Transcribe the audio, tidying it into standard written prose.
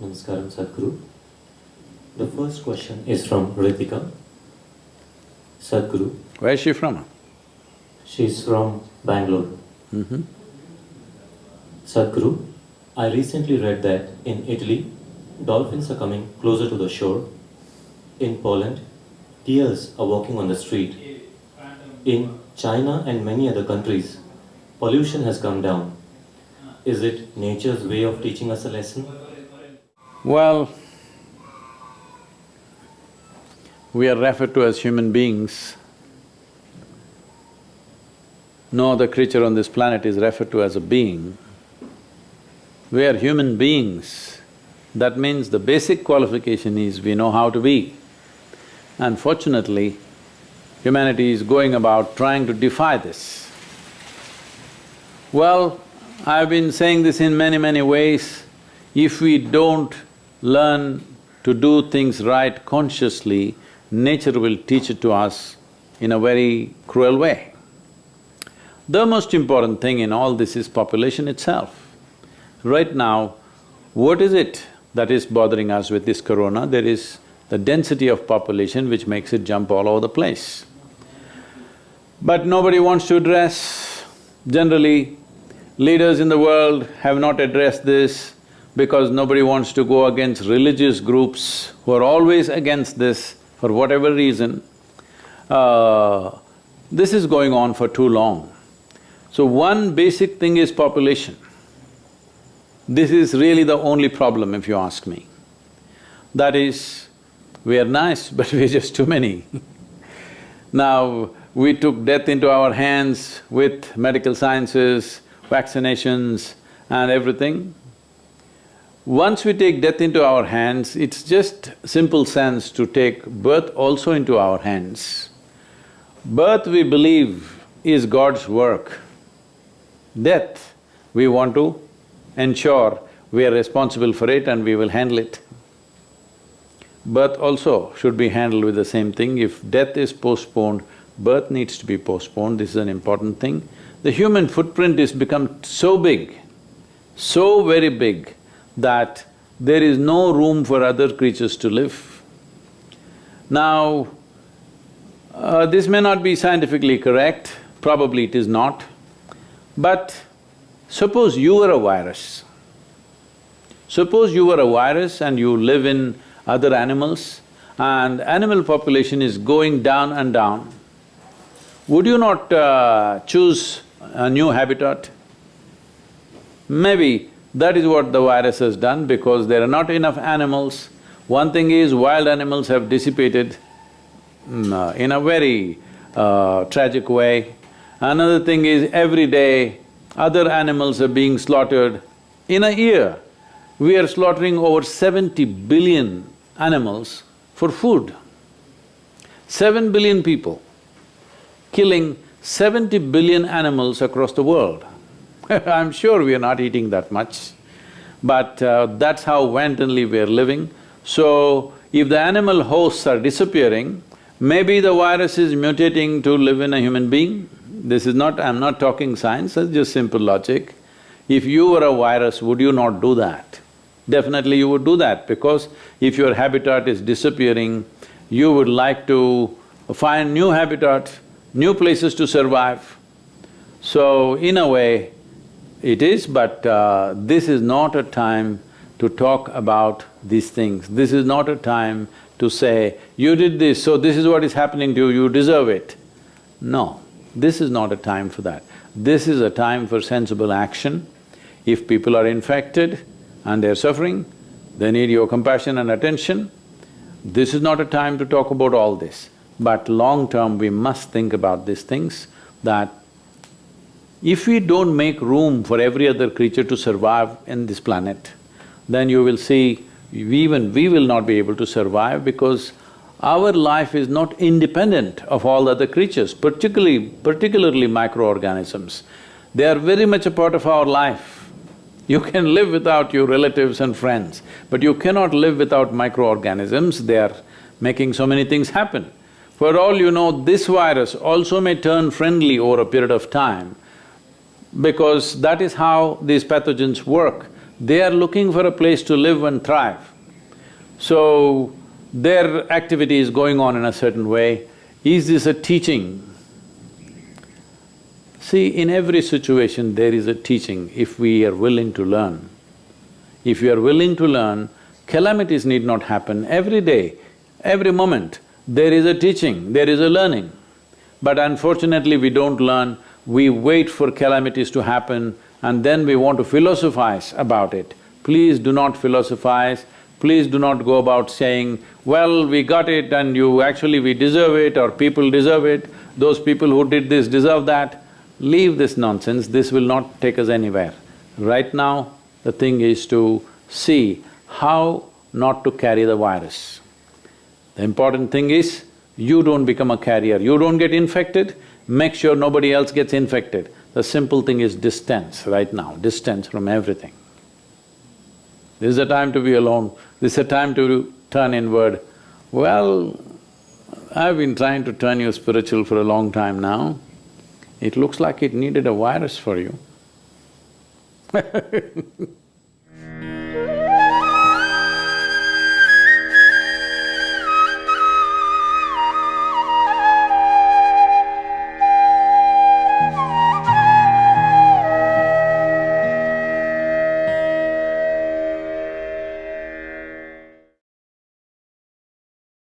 Namaskaram Sadhguru. The first question is from Ritika. Sadhguru, Where is she from? she is from Bangalore. Sadhguru, I recently read that in Italy, dolphins are coming closer to the shore. In Poland, deers are walking on the street. In China and many other countries, pollution has come down. Is it nature's way of teaching us a lesson? Well, we are referred to as human beings. No other creature on this planet is referred to as a being. We are human beings. That means the basic qualification is we know how to be. Unfortunately, humanity is going about trying to defy this. Well, I've been saying this in many ways. If we don't learn to do things right consciously, nature will teach it to us in a very cruel way. The most important thing in all this is population itself. Right now, what is it that is bothering us with this corona? There is the density of population which makes it jump all over the place. But nobody wants to address. Generally, leaders in the world have not addressed this because nobody wants to go against religious groups who are always against this for whatever reason. This is going on for too long. So one basic thing is population. This is really the only problem if you ask me. That is, we are nice but we're just too many. Now, we took death into our hands with medical sciences, vaccinations and everything. Once we take death into our hands, it's just simple sense to take birth also into our hands. Birth, we believe, is God's work. Death, we want to ensure we are responsible for it and we will handle it. Birth also should be handled with the same thing. If death is postponed, birth needs to be postponed, this is an important thing. The human footprint has become so big, so very big, that there is no room for other creatures to live. Now, this may not be scientifically correct, probably it is not, but suppose you were a virus. Suppose you were a virus and you live in other animals and animal population is going down and down. Would you not choose a new habitat? Maybe that is what the virus has done because there are not enough animals. One thing is wild animals have dissipated in a very tragic way. Another thing is every day other animals are being slaughtered. In a year, we are slaughtering over 70 billion animals for food. 7 billion people killing 70 billion animals across the world. I'm sure we are not eating that much, but that's how wantonly we are living. So, if the animal hosts are disappearing, maybe the virus is mutating to live in a human being. This is not… I'm not talking science, it's just simple logic. If you were a virus, would you not do that? Definitely you would do that because if your habitat is disappearing, you would like to find new habitat, new places to survive. So, in a way, it is, but this is not a time to talk about these things. This is not a time to say, you did this, so this is what is happening to you, you deserve it. No, this is not a time for that. This is a time for sensible action. If people are infected and they're suffering, they need your compassion and attention. This is not a time to talk about all this. But long term, we must think about these things, that if we don't make room for every other creature to survive in this planet, then you will see even we will not be able to survive because our life is not independent of all other creatures, particularly microorganisms. They are very much a part of our life. You can live without your relatives and friends, but you cannot live without microorganisms, they are making so many things happen. For all you know, this virus also may turn friendly over a period of time because that is how these pathogens work. They are looking for a place to live and thrive. So, their activity is going on in a certain way. Is this a teaching? See, in every situation there is a teaching if we are willing to learn. If you are willing to learn, calamities need not happen. Every day, every moment, there is a teaching, there is a learning. But unfortunately we don't learn, we wait for calamities to happen and then we want to philosophize about it. Please do not philosophize, please do not go about saying, well, we got it and we deserve it or people deserve it, those people who did this deserve that. Leave this nonsense, this will not take us anywhere. Right now, the thing is to see how not to carry the virus. The important thing is, you don't become a carrier, you don't get infected, make sure nobody else gets infected. The simple thing is distance right now, distance from everything. This is the time to be alone, this is the time to turn inward. Well, I've been trying to turn you spiritual for a long time now. It looks like it needed a virus for you.